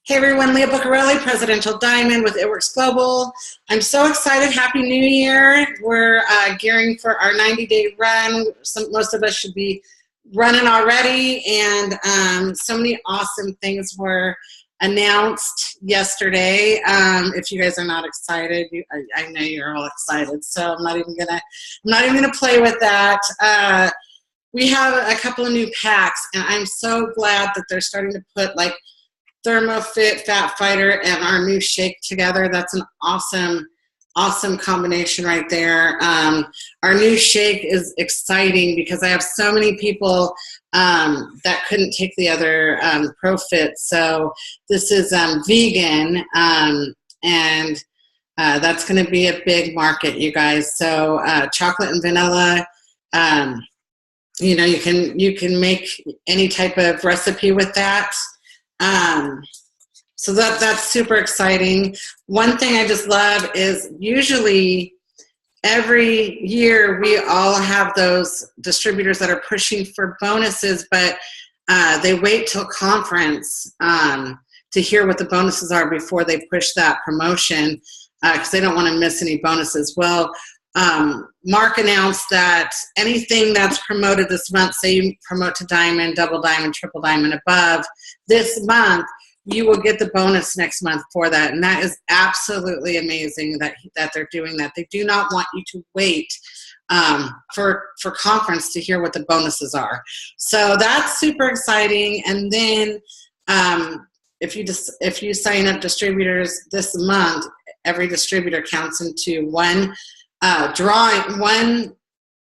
Hey everyone, Leah Buccarelli, Presidential Diamond with It Works Global. I'm so excited. Happy New Year. We're gearing for our 90-day run. Most of us should be running already, and so many awesome things were announced yesterday. If you guys are not excited, I know you're all excited, so I'm not even gonna play with that. We have a couple of new packs, and I'm so glad that they're starting to put like ThermoFit Fat Fighter and our new shake together. That's an awesome combination right there. Our new shake is exciting because I have so many people that couldn't take the other ProFit. So this is vegan, and that's going to be a big market, you guys. So chocolate and vanilla. You know, you can make any type of recipe with that. So that's super exciting. One thing I just love is usually every year we all have those distributors that are pushing for bonuses, but they wait till conference to hear what the bonuses are before they push that promotion because they don't want to miss any bonuses. Well, Mark announced that anything that's promoted this month, say you promote to Diamond, Double Diamond, Triple Diamond, above, this month, you will get the bonus next month for that. And that is absolutely amazing that they're doing that. They do not want you to wait for conference to hear what the bonuses are. So that's super exciting. And then if you sign up distributors this month, every distributor counts into one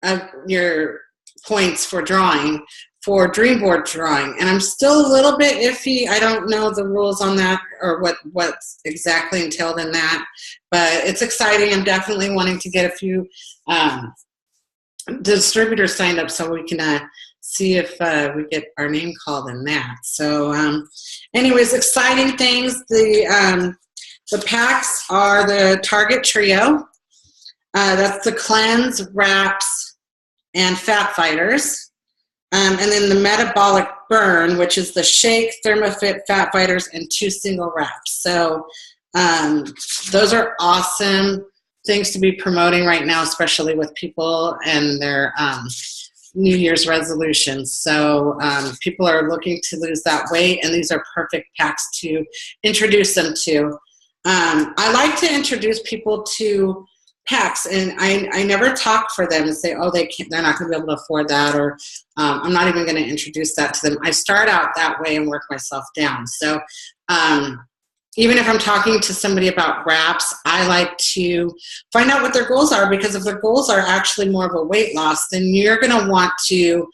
of your points for drawing for Dreamboard drawing. And I'm still a little bit iffy. I don't know the rules on that or what's exactly entailed in that, but it's exciting. I'm definitely wanting to get a few distributors signed up so we can see if we get our name called in that. So anyways, exciting things. The packs are the Target Trio. That's the Cleanse, Wraps, and Fat Fighters. And then the Metabolic Burn, which is the Shake, ThermoFit, Fat Fighters, and 2 single wraps. So those are awesome things to be promoting right now, especially with people and their New Year's resolutions. So people are looking to lose that weight, and these are perfect packs to introduce them to. I like to introduce people to packs, and I never talk for them and say, oh, they're not going to be able to afford that, or I'm not even going to introduce that to them. I start out that way and work myself down. So even if I'm talking to somebody about wraps, I like to find out what their goals are, because if their goals are actually more of a weight loss, then you're going to want to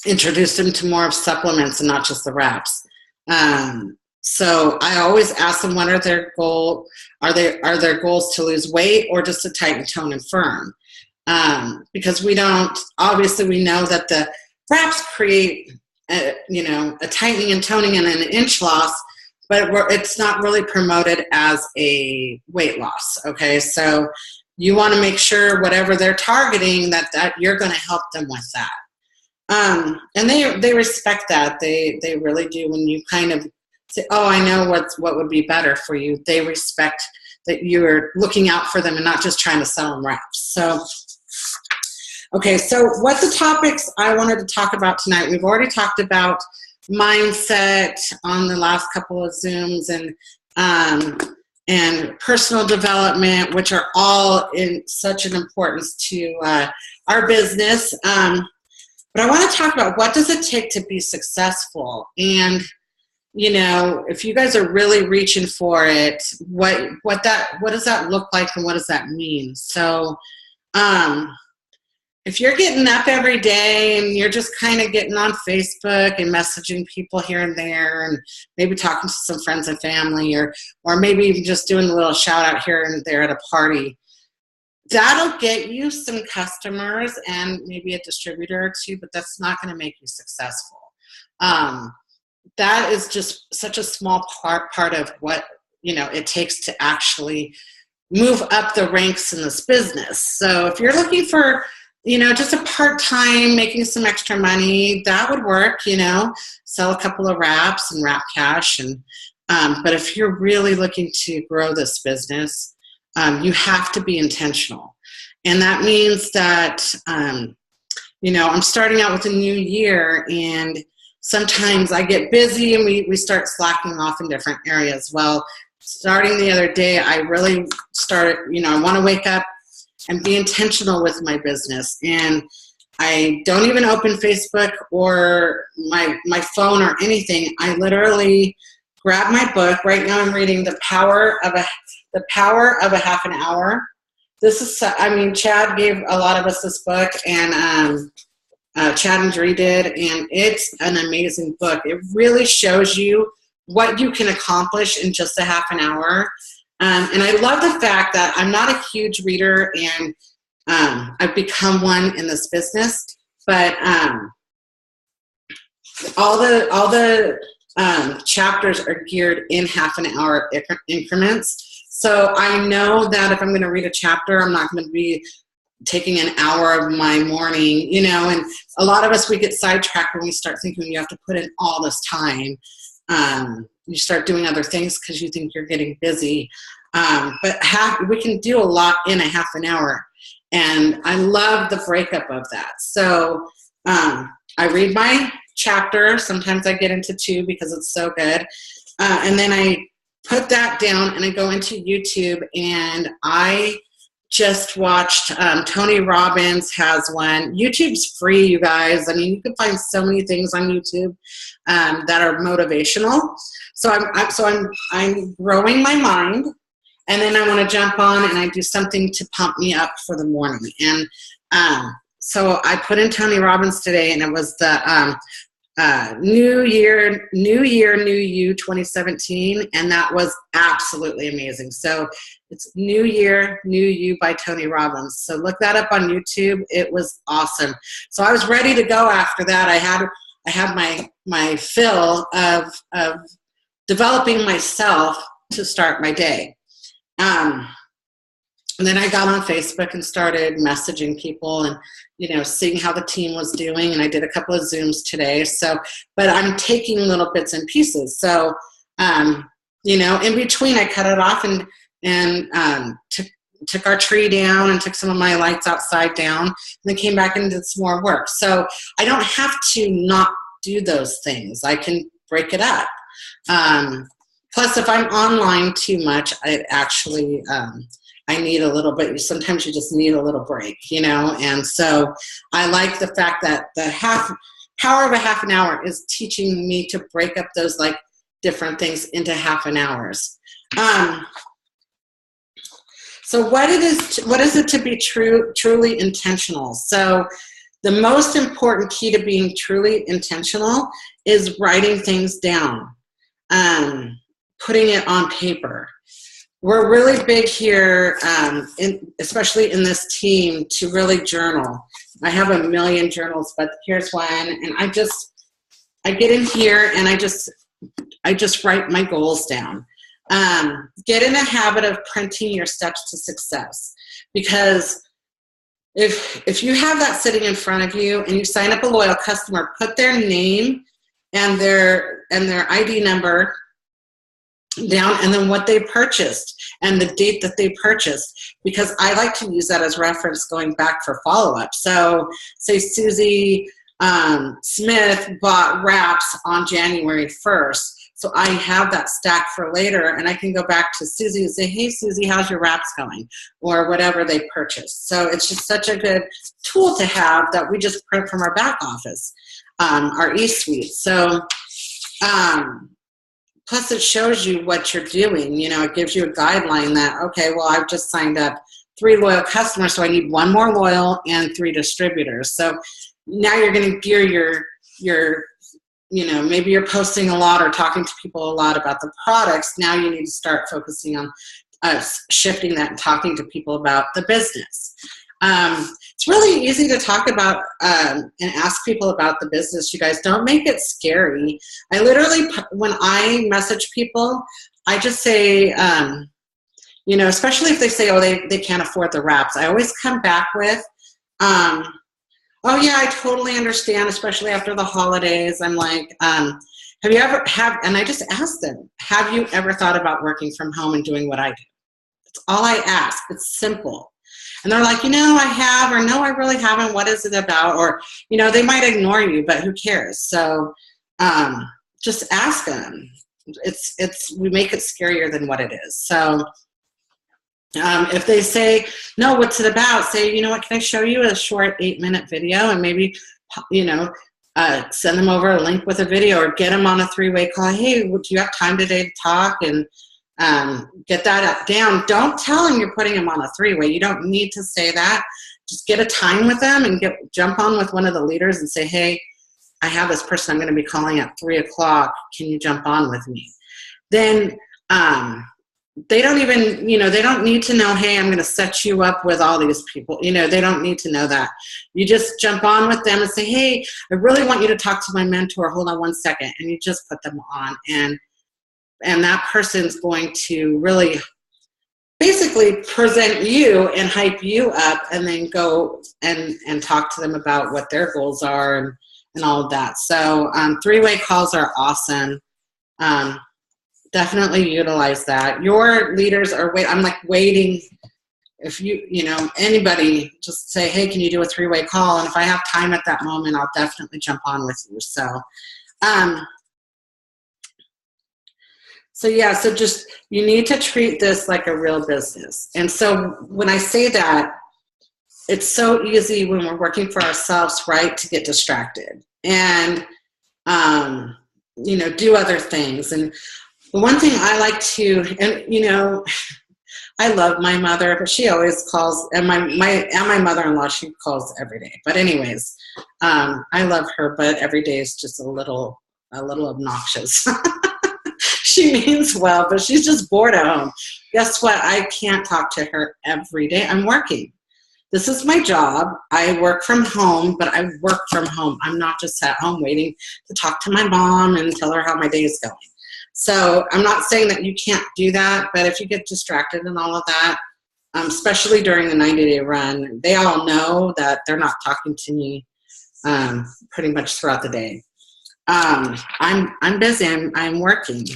introduce them to more of supplements and not just the wraps. So I always ask them, what are their goals? Are their goals to lose weight or just to tighten, tone, and firm? Because we know that the wraps create a tightening and toning and an inch loss, but it's not really promoted as a weight loss. Okay, so you want to make sure whatever they're targeting that you're going to help them with that. And they respect that. They really do. When you kind of say, oh, I know what would be better for you, they respect that you're looking out for them and not just trying to sell them wraps. So, okay, so what the topics I wanted to talk about tonight, we've already talked about mindset on the last couple of Zooms, and personal development, which are all in such an importance to our business. But I want to talk about, what does it take to be successful? And if you guys are really reaching for it, what does that look like, and what does that mean? So if you're getting up every day and you're just kind of getting on Facebook and messaging people here and there, and maybe talking to some friends and family, or maybe even just doing a little shout out here and there at a party, that'll get you some customers and maybe a distributor or two, but that's not going to make you successful. That is just such a small part of what it takes to actually move up the ranks in this business. So if you're looking for just a part-time, making some extra money, that would work, sell a couple of wraps and wrap cash. But if you're really looking to grow this business, you have to be intentional. And that means that, I'm starting out with a new year, and sometimes I get busy and we start slacking off in different areas. Well, starting the other day, I really started, I want to wake up and be intentional with my business. And I don't even open Facebook or my phone or anything. I literally grab my book. Right now I'm reading The Power of a Half an Hour. This is, Chad gave a lot of us this book, and Chad and Dree did, and it's an amazing book. It really shows you what you can accomplish in just a half an hour. And I love the fact that I'm not a huge reader, and I've become one in this business, but all the chapters are geared in half an hour increments. So I know that if I'm going to read a chapter, I'm not going to be taking an hour of my morning, and a lot of us, we get sidetracked when we start thinking you have to put in all this time. You start doing other things because you think you're getting busy. But we can do a lot in a half an hour. And I love the breakup of that. So I read my chapter. Sometimes I get into 2 because it's so good. And then I put that down and I go into YouTube, and I just watched Tony Robbins has one. YouTube's free, you guys. You can find so many things on YouTube that are motivational. So I'm growing my mind, and then I want to jump on and I do something to pump me up for the morning. And so I put in Tony Robbins today, and it was the New Year, New You 2017, and that was absolutely amazing. So it's New Year, New You by Tony Robbins. So look that up on YouTube. It was awesome. So I was ready to go after that. I had my fill of developing myself to start my day. And then I got on Facebook and started messaging people and, seeing how the team was doing. And I did a couple of Zooms today. So, but I'm taking little bits and pieces. So, in between I cut it off and took our tree down and took some of my lights outside down, and then came back and did some more work. So I don't have to not do those things. I can break it up. Plus, if I'm online too much, I actually, I need a little bit. Sometimes you just need a little break, and so I like the fact that the power of a half an hour is teaching me to break up those different things into half an hours. So what is it to be truly intentional? So the most important key to being truly intentional is writing things down, putting it on paper. We're really big here, especially in this team, to really journal. I have a million journals, but here's one, and I get in here and I just write my goals down. Get in a habit of printing your steps to success, because if you have that sitting in front of you and you sign up a loyal customer, put their name and their ID number down, and then what they purchased and the date that they purchased, because I like to use that as reference going back for follow-up. So say Susie Smith bought wraps on January 1st. So I have that stack for later, and I can go back to Susie and say, hey, Susie, how's your wraps going? Or whatever they purchased. So it's just such a good tool to have that we just print from our back office, our eSuite. So plus it shows you what you're doing. It gives you a guideline that, okay, well, I've just signed up 3 loyal customers, so I need 1 more loyal and 3 distributors. So now you're going to gear your maybe you're posting a lot or talking to people a lot about the products. Now you need to start focusing on shifting that and talking to people about the business. It's really easy to talk about and ask people about the business. You guys, don't make it scary. I literally, when I message people, I just say, especially if they say, oh, they can't afford the wraps. I always come back with, Oh yeah, I totally understand, especially after the holidays. I'm like, have you ever and I just asked them, have you ever thought about working from home and doing what I do? That's all I ask. It's simple. And they're like, I have, or no, I really haven't. What is it about? Or, they might ignore you, but who cares? So just ask them. We make it scarier than what it is. So if they say, no, what's it about? Say, what, can I show you a short 8-minute video, and maybe, send them over a link with a video, or get them on a 3-way call. Hey, do you have time today to talk? And get that down. Don't tell them you're putting them on a 3-way. You don't need to say that. Just get a time with them and jump on with one of the leaders and say, hey, I have this person I'm going to be calling at 3 o'clock. Can you jump on with me? Then they don't even, they don't need to know, hey, I'm going to set you up with all these people. They don't need to know that. You just jump on with them and say, hey, I really want you to talk to my mentor. Hold on one second. And you just put them on. And that person's going to really basically present you and hype you up, and then go and talk to them about what their goals are and all of that. So 3-way calls are awesome. Definitely utilize that. Your leaders are I'm like waiting. If anybody, just say, hey, can you do a 3-way call? And if I have time at that moment, I'll definitely jump on with you. So just, you need to treat this like a real business. And so when I say that, it's so easy when we're working for ourselves, right, to get distracted and, do other things. And the one thing I like to, and, I love my mother, but she always calls, and my mother-in-law, she calls every day. But anyways, I love her, but every day is just a little obnoxious. She means well, but she's just bored at home. Guess what? I can't talk to her every day. I'm working. This is my job. I work from home, but I work from home. I'm not just at home waiting to talk to my mom and tell her how my day is going. So I'm not saying that you can't do that, but if you get distracted and all of that, especially during the 90-day run, they all know that they're not talking to me pretty much throughout the day. I'm busy. I'm working.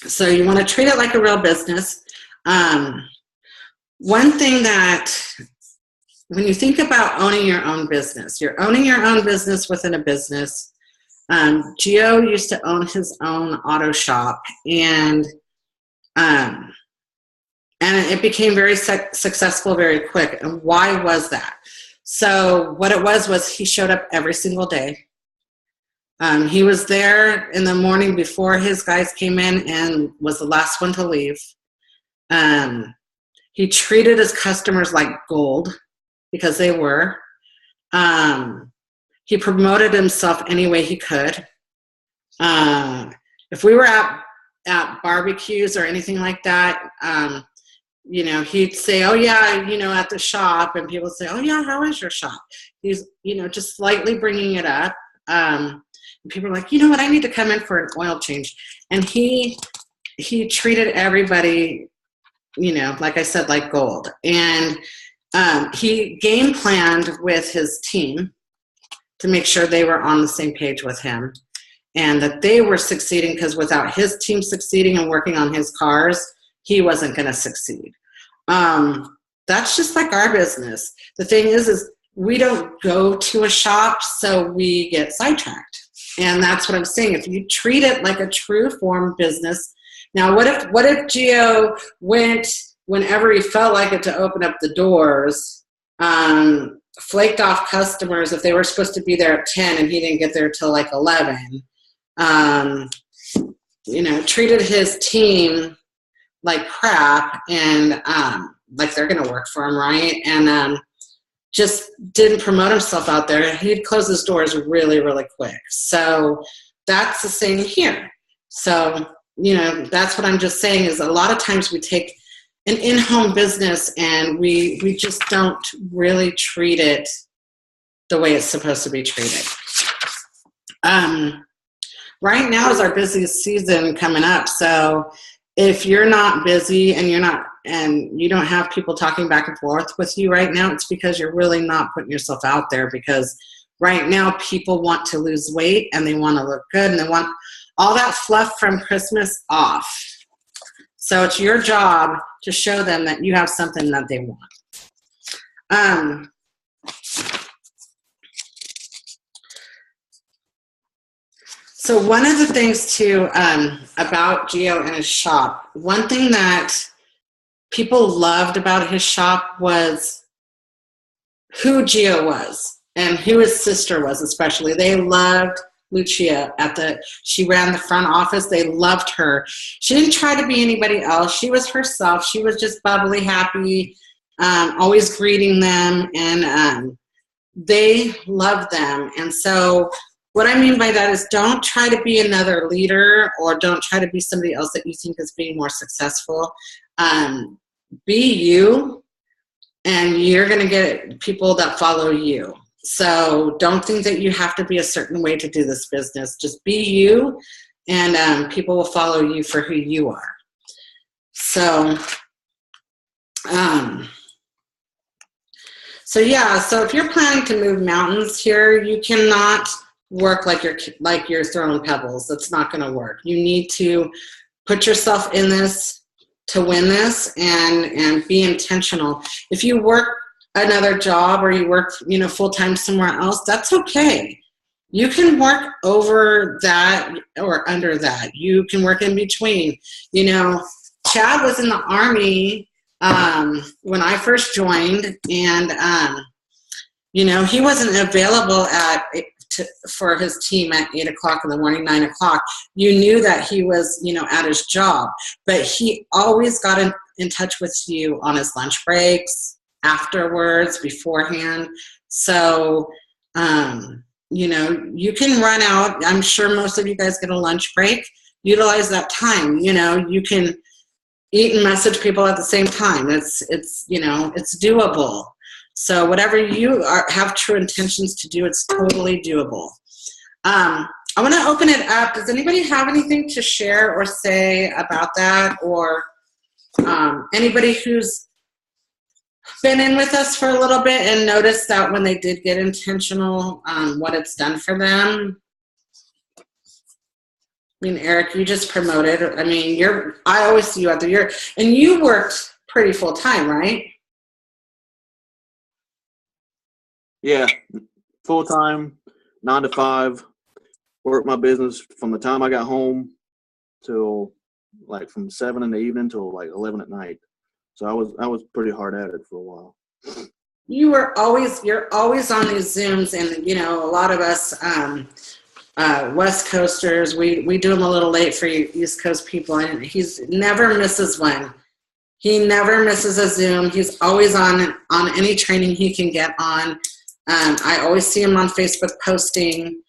So you want to treat it like a real business. One thing that, when you think about owning your own business, you're owning your own business within a business. Gio used to own his own auto shop, and it became very successful very quick. And why was that? So what it was he showed up every single day. He was there in the morning before his guys came in and was the last one to leave. He treated his customers like gold, because they were. He promoted himself any way he could. If we were at barbecues or anything like that, he'd say, oh yeah, at the shop, and people say, oh yeah, how is your shop? He's, just slightly bringing it up. And people are like, you know what, I need to come in for an oil change. And he treated everybody, like I said, like gold. And he game planned with his team to make sure they were on the same page with him and that they were succeeding, because without his team succeeding and working on his cars, he wasn't going to succeed. That's just like our business. The thing is we don't go to a shop, so we get sidetracked. And that's what I'm saying. If you treat it like a true form business. Now, what if Gio went whenever he felt like it to open up the doors, flaked off customers if they were supposed to be there at 10 and he didn't get there till like 11, treated his team like crap and like they're going to work for him, right? And just didn't promote himself out there. He'd close his doors really, really quick. So that's the same here. So, that's what I'm just saying, is a lot of times we take an in-home business and we just don't really treat it the way it's supposed to be treated. Right now is our busiest season coming up. So if you're not busy and you're not and you don't have people talking back and forth with you right now, it's because you're really not putting yourself out there, because right now people want to lose weight and they want to look good and they want all that fluff from Christmas off. So it's your job to show them that you have something that they want. So one of the things too about Gio and his shop, one thing that people loved about his shop was who Gio was and who his sister was, especially. They loved Lucia she ran the front office. They loved her. She didn't try to be anybody else. She was herself. She was just bubbly, happy, always greeting them, and they loved them. And so what I mean by that is, don't try to be another leader, or don't try to be somebody else that you think is being more successful. Be you, and you're going to get people that follow you. So don't think that you have to be a certain way to do this business. Just be you, and people will follow you for who you are. So, so if you're planning to move mountains here, you cannot work like you're throwing pebbles. That's not going to work. You need to put yourself in this to win this, and be intentional. If you work another job, or you work, full-time somewhere else, that's okay. You can work over that or under that. You can work in between. Chad was in the Army when I first joined, and he wasn't available for his team at 8 o'clock in the morning, 9 o'clock. You knew that he was, at his job, but he always got in touch with you on his lunch breaks, afterwards, beforehand. So, you can run out. I'm sure most of you guys get a lunch break. Utilize that time. You can eat and message people at the same time. It's doable. So whatever you have true intentions to do, it's totally doable. I want to open it up. Does anybody have anything to share or say about that? Or anybody who's been in with us for a little bit and noticed that when they did get intentional, what it's done for them? Eric, you just promoted. I always see you out there. And you worked pretty full time, right? Yeah, full time, 9 to 5. Worked my business from the time I got home till from 7 in the evening till 11 at night. So I was pretty hard at it for a while. You're always on these Zooms, and a lot of us West Coasters, we do them a little late for you East Coast people, and he's never misses one. He never misses a Zoom. He's always on any training he can get on. I always see him on Facebook posting,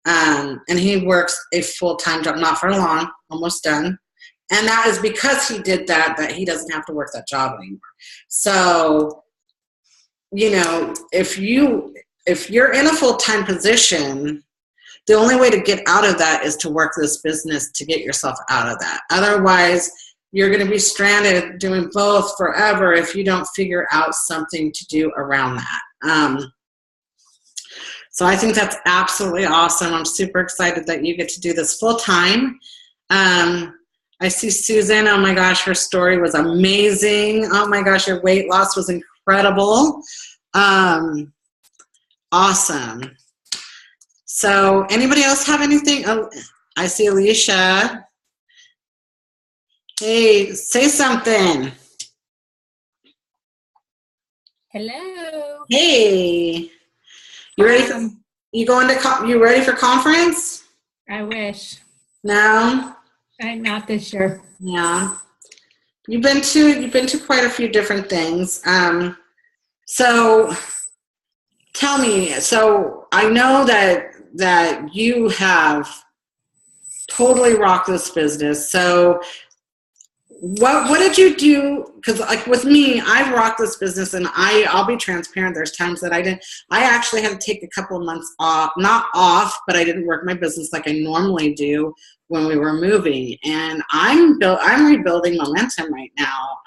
and he works a full-time job, not for long, almost done. And that is because he did that he doesn't have to work that job anymore. So, if you're in a full-time position, the only way to get out of that is to work this business to get yourself out of that. Otherwise, you're going to be stranded doing both forever if you don't figure out something to do around that. So I think that's absolutely awesome. I'm super excited that you get to do this full-time. I see Susan. Oh my gosh, her story was amazing. Oh my gosh, your weight loss was incredible. Awesome. So anybody else have anything? Oh, I see Alicia. Hey, say something. Hello. Hey. You ready? You ready for conference? I wish. No. Not this year. Yeah. You've been to quite a few different things. So tell me. So I know that you have totally rocked this business. So what did you do? Because with me, I've rocked this business, and I'll be transparent. There's times that I actually had to take a couple of months off, not off, but I didn't work my business like I normally do when we were moving. And I'm rebuilding momentum right now.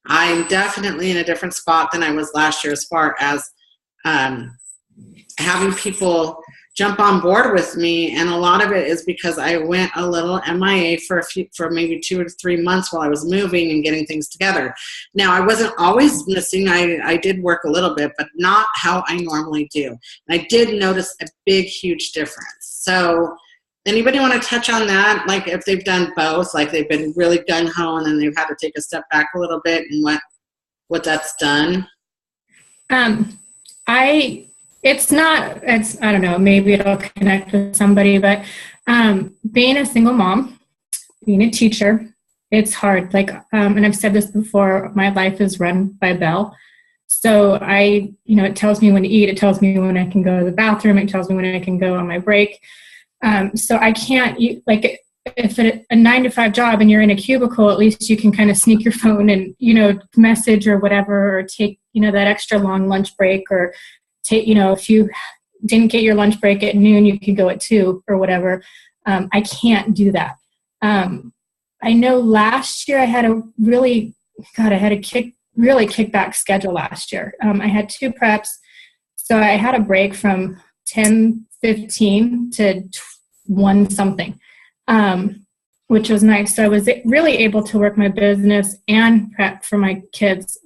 I'm definitely in a different spot than I was last year as far as having people jump on board with me, and a lot of it is because I went a little MIA for maybe 2 or 3 months while I was moving and getting things together. Now, I wasn't always missing. I did work a little bit, but not how I normally do. And I did notice a big, huge difference. So anybody want to touch on that? Like if they've done both, like they've been really gung-ho and then they've had to take a step back a little bit, and what that's done? I don't know, maybe it'll connect with somebody, but being a single mom, being a teacher, it's hard. Like, and I've said this before, my life is run by Belle. So it tells me when to eat, it tells me when I can go to the bathroom, it tells me when I can go on my break. So I can't, like, if a 9-to-5 job and you're in a cubicle, at least you can kind of sneak your phone and, message or whatever, or take, that extra long lunch break, or take, if you didn't get your lunch break at noon, you could go at 2 or whatever. I can't do that. I know last year I had really kickback schedule last year. I had 2 preps. So I had a break from 10:15 to 1 something, which was nice. So I was really able to work my business and prep for my kids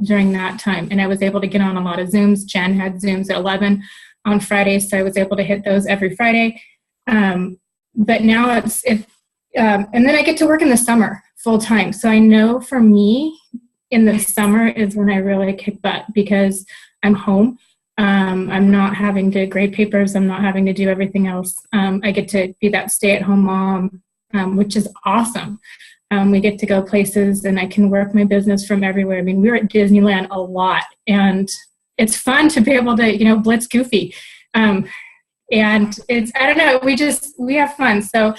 during that time. And I was able to get on a lot of Zooms. Jen had Zooms at 11 on Fridays, so I was able to hit those every Friday. But now and then I get to work in the summer full time. So I know for me, in the summer is when I really kick butt because I'm home. I'm not having to grade papers. I'm not having to do everything else. I get to be that stay-at-home mom, which is awesome. We get to go places, and I can work my business from everywhere. I mean, we were at Disneyland a lot, and it's fun to be able to, blitz Goofy. And it's, I don't know, we have fun. So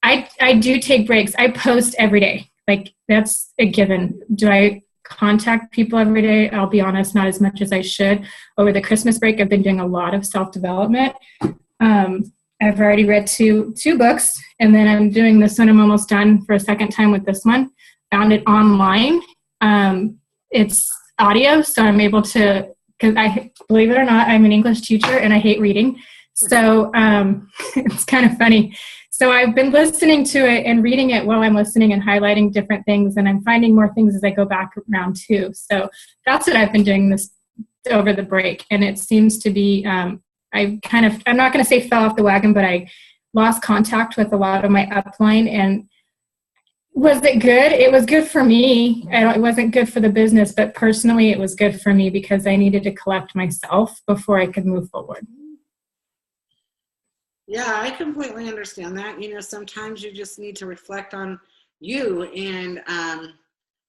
I do take breaks. I post every day. Like, that's a given. Do I contact people every day? I'll be honest, not as much as I should. Over the Christmas break, I've been doing a lot of self-development. I've already read two books, and then I'm doing this one. I'm almost done for a second time with this one. Found it online. It's audio, so I'm able to, because believe it or not, I'm an English teacher and I hate reading. So it's kind of funny. So I've been listening to it and reading it while I'm listening and highlighting different things, and I'm finding more things as I go back around too. So that's what I've been doing this over the break, and it seems to be, I'm not going to say fell off the wagon, but I lost contact with a lot of my upline. And was it good? It was good for me. It wasn't good for the business, but personally it was good for me because I needed to collect myself before I could move forward. Yeah, I completely understand that. Sometimes you just need to reflect on you, and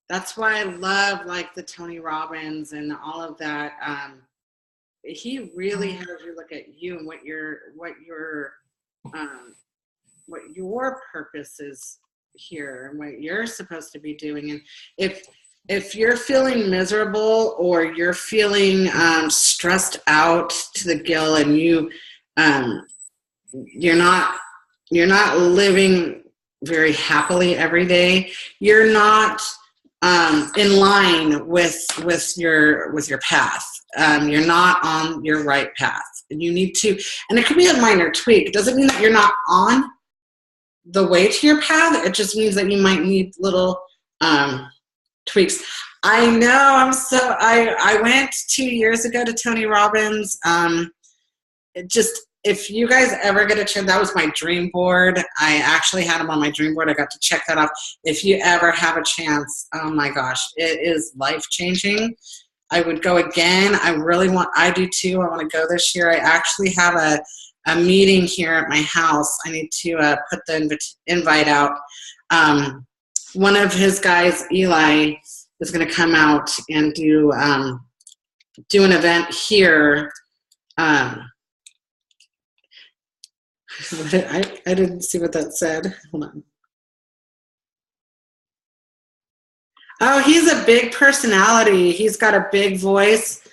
that's why I love like the Tony Robbins and all of that. He really has you look at you and what your purpose is here and what you're supposed to be doing. And if you're feeling miserable or you're feeling stressed out to the gill, and you're not living very happily every day, you're not in line with your path. You're not on your right path, and you need to, and it could be a minor tweak. It doesn't mean that you're not on the way to your path. It just means that you might need little tweaks. I know. I went 2 years ago to Tony Robbins. If you guys ever get a chance, that was my dream board. I actually had him on my dream board. I got to check that off. If you ever have a chance, oh my gosh, it is life-changing. I would go again. I do too. I want to go this year. I actually have a meeting here at my house. I need to put the invite out. One of his guys, Eli, is going to come out and do an event here. I didn't see what that said. Hold on. Oh, he's a big personality. He's got a big voice.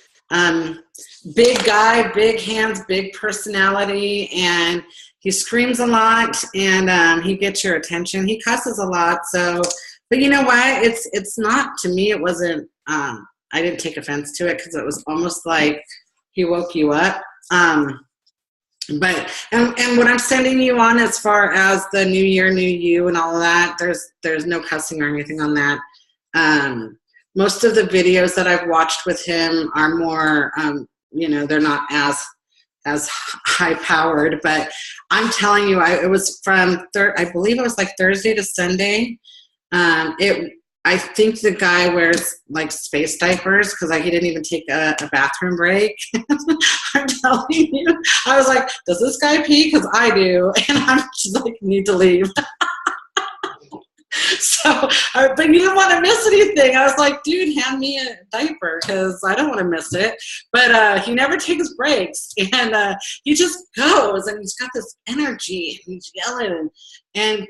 Big guy, big hands, big personality, and he screams a lot, and he gets your attention. He cusses a lot, so But you know what? It's not, to me, it wasn't, I didn't take offense to it because it was almost like he woke you up. But and what I'm sending you on as far as the new year, new you and all of that, there's no cussing or anything on that. Most of the videos that I've watched with him are more, they're not as high powered, but I'm telling you, it was from I believe it was like Thursday to Sunday. I think the guy wears like space diapers because he didn't even take a bathroom break. I'm telling you, I was like, does this guy pee? Because I do, and I'm just like, need to leave. So, but you didn't want to miss anything. I was like, dude, hand me a diaper because I don't want to miss it. But he never takes breaks, and he just goes, and he's got this energy, and he's yelling,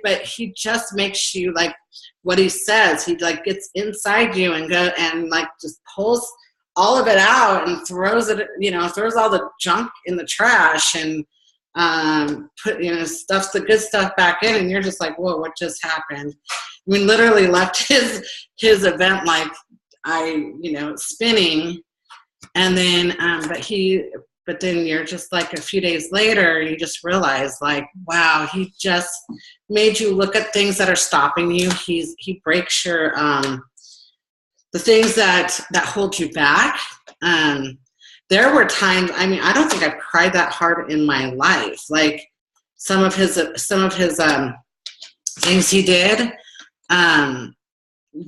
but he just makes you like what he says. He like gets inside you and like just pulls all of it out and throws all the junk in the trash and stuffs the good stuff back in, and you're just like, whoa, what just happened? We literally left his event like spinning, and then but then you're just like a few days later, you just realize like, wow, he just made you look at things that are stopping you. He breaks your the things that hold you back. There were times, I don't think I've cried that hard in my life. Like some of his things he did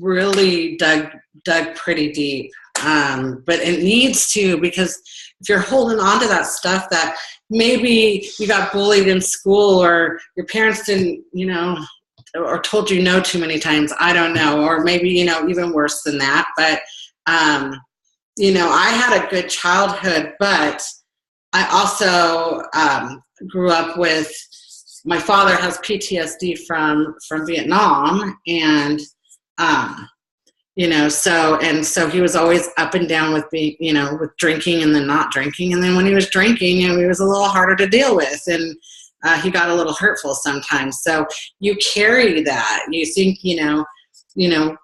really dug pretty deep. But it needs to, because if you're holding on to that stuff that maybe you got bullied in school or your parents didn't, or told you no too many times, I don't know, or maybe, even worse than that. But, I had a good childhood, but I also grew up with, my father has PTSD from Vietnam, and so he was always up and down with being, with drinking and then not drinking, and then when he was drinking, he was a little harder to deal with, and he got a little hurtful sometimes. So you carry that. You think,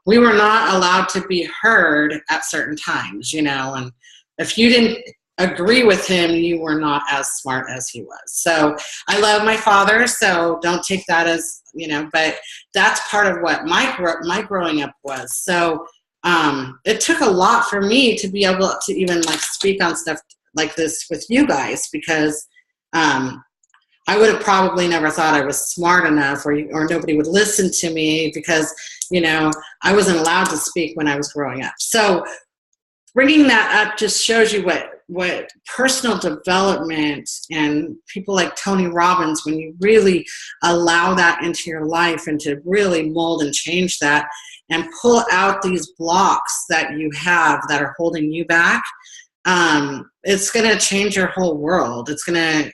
we were not allowed to be heard at certain times, and if you didn't agree with him, you were not as smart as he was. So I love my father, so don't take that as, but that's part of what my growing up was. So it took a lot for me to be able to even like speak on stuff like this with you guys, because I would have probably never thought I was smart enough, or nobody would listen to me because, I wasn't allowed to speak when I was growing up. So bringing that up just shows you what personal development and people like Tony Robbins, when you really allow that into your life and to really mold and change that and pull out these blocks that you have that are holding you back, it's going to change your whole world. It's going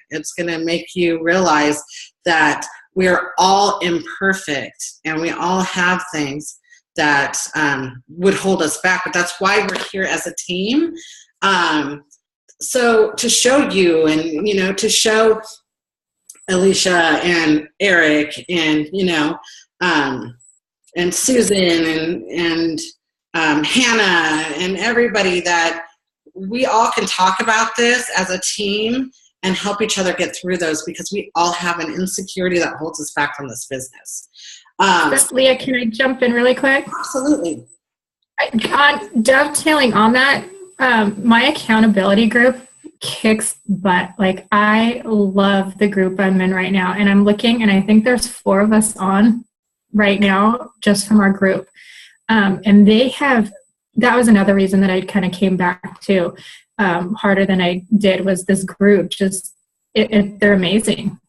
to make you realize that we're all imperfect and we all have things that would hold us back, but that's why we're here as a team. So to show you and, to show Alicia and Eric and, and Susan and Hannah and everybody, that we all can talk about this as a team and help each other get through those, because we all have an insecurity that holds us back from this business. Leah, can I jump in really quick? Absolutely. Dovetailing on that, my accountability group kicks butt. Like, I love the group I'm in right now, and I'm looking, and I think there's 4 of us on right now just from our group. And that was another reason that I kind of came back to harder than I did, was this group. Just they're amazing.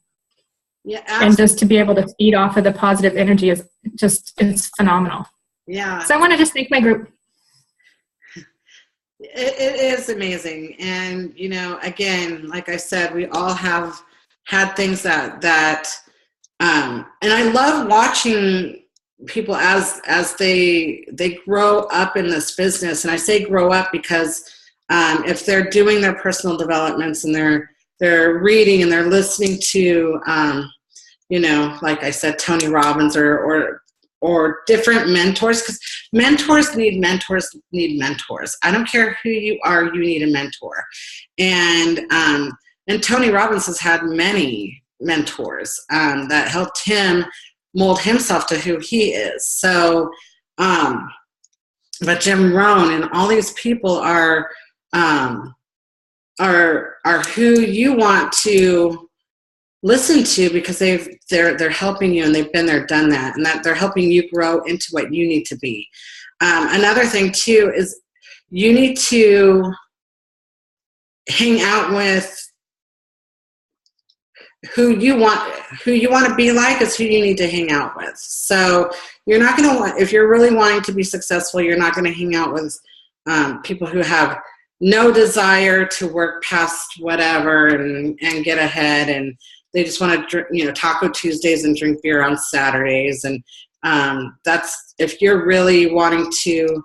Yeah, absolutely. And just to be able to feed off of the positive energy it's phenomenal. Yeah. So I want to just thank my group. It is amazing. And, again, like I said, we all have had things that and I love watching people as they grow up in this business. And I say grow up because if they're doing their personal developments and they're reading and they're listening to, like I said, Tony Robbins or or different mentors, because mentors need mentors need mentors. I don't care who you are, you need a mentor. And Tony Robbins has had many mentors that helped him mold himself to who he is. So, but Jim Rohn and all these people are who you want to listen to, because they're helping you, and they've been there, done that, and that they're helping you grow into what you need to be. Another thing too is you need to hang out with who you want to be like is who you need to hang out with. So you're not going to want, if you're really wanting to be successful, you're not going to hang out with people who have no desire to work past whatever and get ahead, and they just want to Taco Tuesdays and drink beer on Saturdays. And that's, if you're really wanting to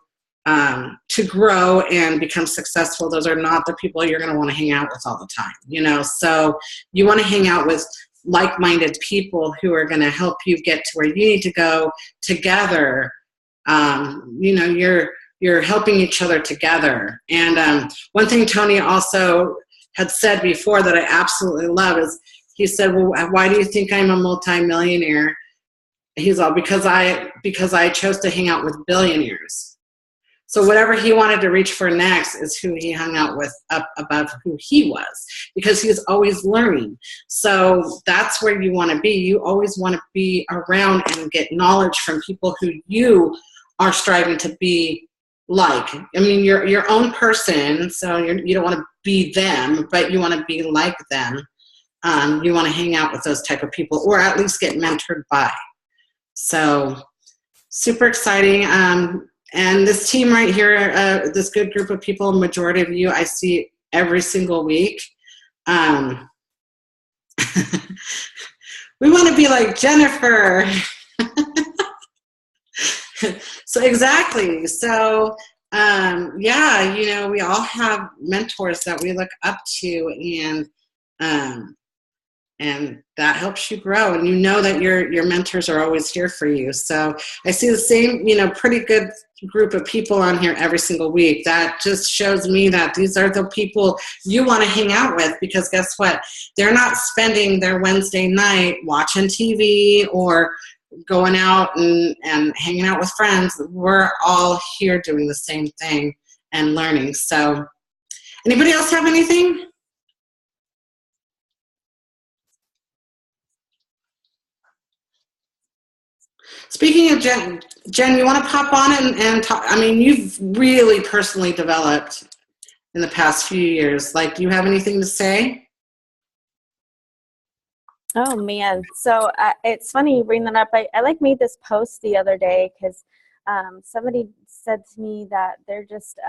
grow and become successful, those are not the people you're going to want to hang out with all the time. So you want to hang out with like-minded people who are going to help you get to where you need to go together. You're helping each other together. And one thing Tony also had said before that I absolutely love is, he said, well, why do you think I'm a multimillionaire? He's all, because I chose to hang out with billionaires. So whatever he wanted to reach for next is who he hung out with up above who he was, because he's always learning. So that's where you want to be. You always want to be around and get knowledge from people who you are striving to be like. I mean, you're your own person, so you don't want to be them, but you want to be like them. You want to hang out with those type of people, or at least get mentored by. So super exciting. And this team right here, this good group of people, majority of you I see every single week. We want to be like Jennifer. So exactly. So we all have mentors that we look up to, and that helps you grow, and that your mentors are always here for you. So I see the same, pretty good group of people on here every single week. That just shows me that these are the people you want to hang out with, because guess what? They're not spending their Wednesday night watching TV or going out and hanging out with friends. We're all here doing the same thing and learning. So anybody else have anything? Speaking of Jen, you want to pop on and talk? I mean, you've really personally developed in the past few years. Like, do you have anything to say? Oh man, so it's funny you bring that up. I made this post the other day because somebody said to me that they're just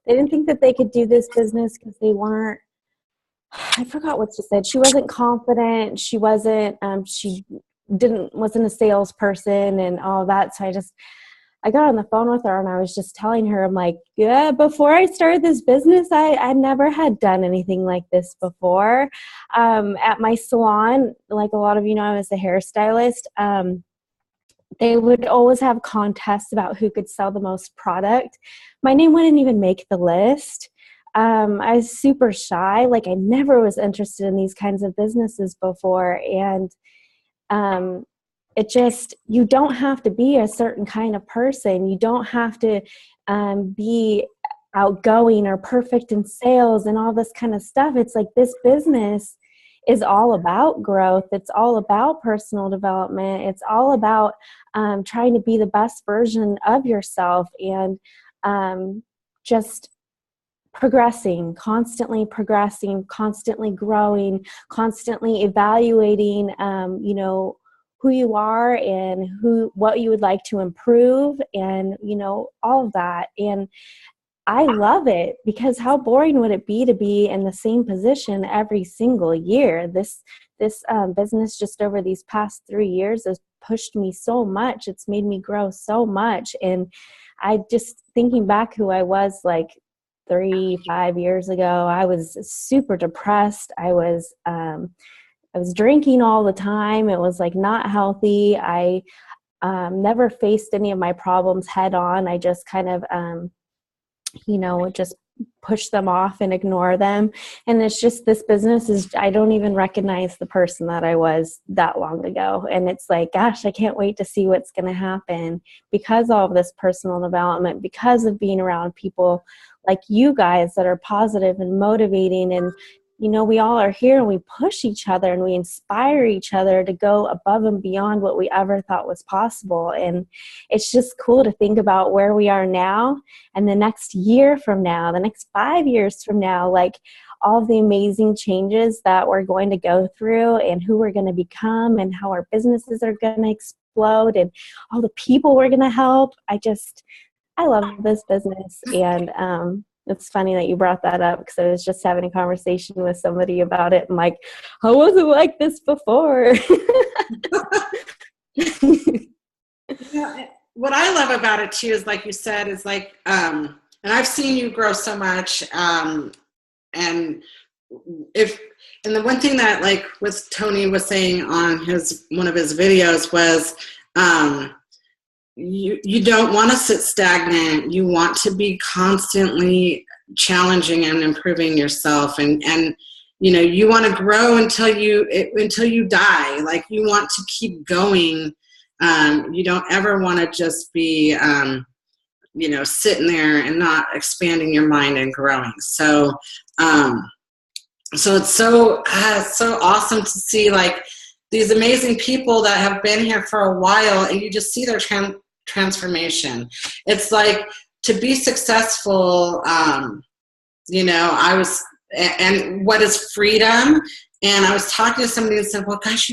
they didn't think that they could do this business because they weren't. I forgot what she said. She wasn't confident. She wasn't. She wasn't a salesperson and all that. So I got on the phone with her and I was just telling her, I'm like, yeah, before I started this business, I never had done anything like this before. At my salon, like a lot of I was a hairstylist. They would always have contests about who could sell the most product. My name wouldn't even make the list. I was super shy. Like, I never was interested in these kinds of businesses before. And you don't have to be a certain kind of person. You don't have to be outgoing or perfect in sales and all this kind of stuff. It's like, this business is all about growth. It's all about personal development. It's all about trying to be the best version of yourself, and just constantly progressing, constantly growing, constantly evaluating, who you are and what you would like to improve, and, all of that. And I love it, because how boring would it be to be in the same position every single year? This business just over these past 3 years has pushed me so much. It's made me grow so much. And I just, thinking back who I was like 3-5 years ago, I was super depressed. I was drinking all the time. It was like not healthy. I never faced any of my problems head on. I just kind of, just push them off and ignore them. And it's just, this business is, I don't even recognize the person that I was that long ago. And it's like, gosh, I can't wait to see what's going to happen because of all of this personal development, because of being around people like you guys that are positive and motivating. And, we all are here and we push each other and we inspire each other to go above and beyond what we ever thought was possible. And it's just cool to think about where we are now and the next year from now, the next 5 years from now, like all of the amazing changes that we're going to go through and who we're going to become and how our businesses are going to explode and all the people we're going to help. I love this business. And, it's funny that you brought that up because I was just having a conversation with somebody about it. I'm like, I wasn't like this before. What I love about it too is, like you said, is like, and I've seen you grow so much. And the one thing that, like, with Tony was saying on one of his videos was, you don't want to sit stagnant. You want to be constantly challenging and improving yourself, and you want to grow until you die. Like, you want to keep going. You don't ever want to just be sitting there and not expanding your mind and growing. So it's so awesome to see, like, these amazing people that have been here for a while, and you just see their transformation. It's like, to be successful, and what is freedom? And I was talking to somebody and said, well, gosh,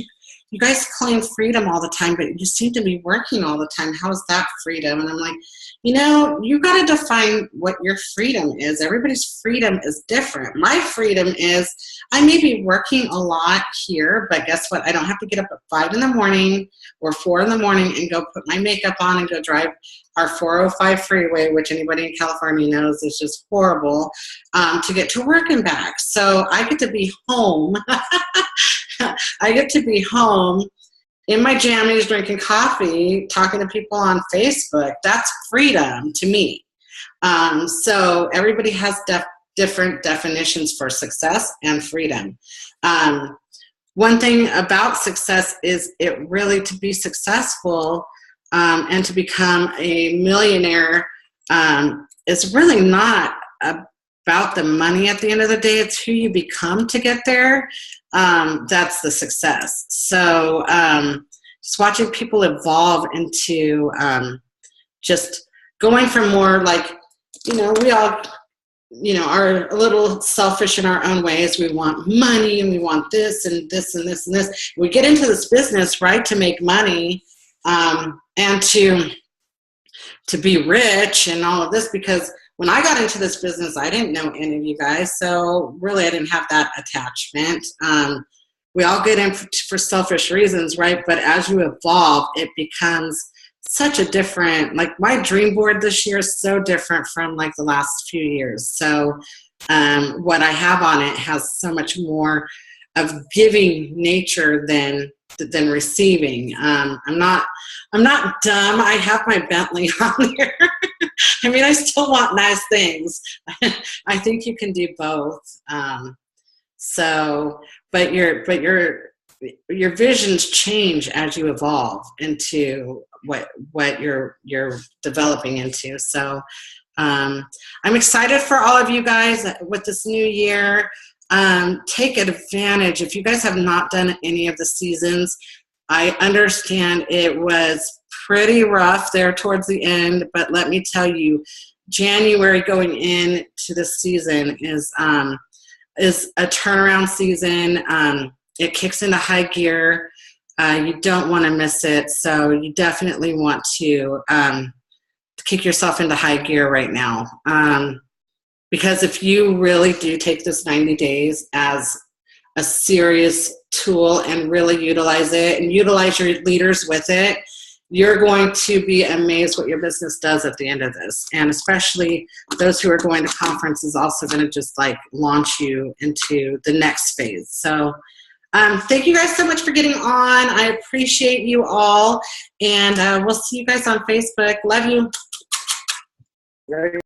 you guys claim freedom all the time, but you seem to be working all the time. How is that freedom? And I'm like, you got to define what your freedom is. Everybody's freedom is different. My freedom is, I may be working a lot here, but guess what? I don't have to get up at 5 in the morning or 4 in the morning and go put my makeup on and go drive our 405 freeway, which anybody in California knows is just horrible, to get to work and back. So I get to be home. I get to be home in my jammies, drinking coffee, talking to people on Facebook. That's freedom to me. So everybody has different definitions for success and freedom. One thing about success is, it really, to be successful and to become a millionaire is really not about the money at the end of the day. It's who you become to get there. That's the success. So just watching people evolve into just going from more like, we all, are a little selfish in our own ways. We want money and we want this and this and this and this. We get into this business, right, to make money and to be rich and all of this, because when I got into this business, I didn't know any of you guys. So really, I didn't have that attachment. We all get in for selfish reasons, right? But as you evolve, it becomes such a different, like, my dream board this year is so different from like the last few years. So what I have on it has so much more of giving nature than receiving. I'm not dumb. I have my Bentley on there. I mean, I still want nice things. I think you can do both. But your visions change as you evolve into what you're developing into. So I'm excited for all of you guys with this new year. Take advantage. If you guys have not done any of the seasons, I understand it was pretty rough there towards the end, but let me tell you, January going into the season is a turnaround season. It kicks into high gear. You don't want to miss it, so you definitely want to kick yourself into high gear right now. Because if you really do take this 90 days as a serious tool and really utilize it and utilize your leaders with it, you're going to be amazed what your business does at the end of this. And especially those who are going to conference is also going to just like launch you into the next phase. So Thank you guys so much for getting on. I appreciate you all. And we'll see you guys on Facebook. Love you. Right.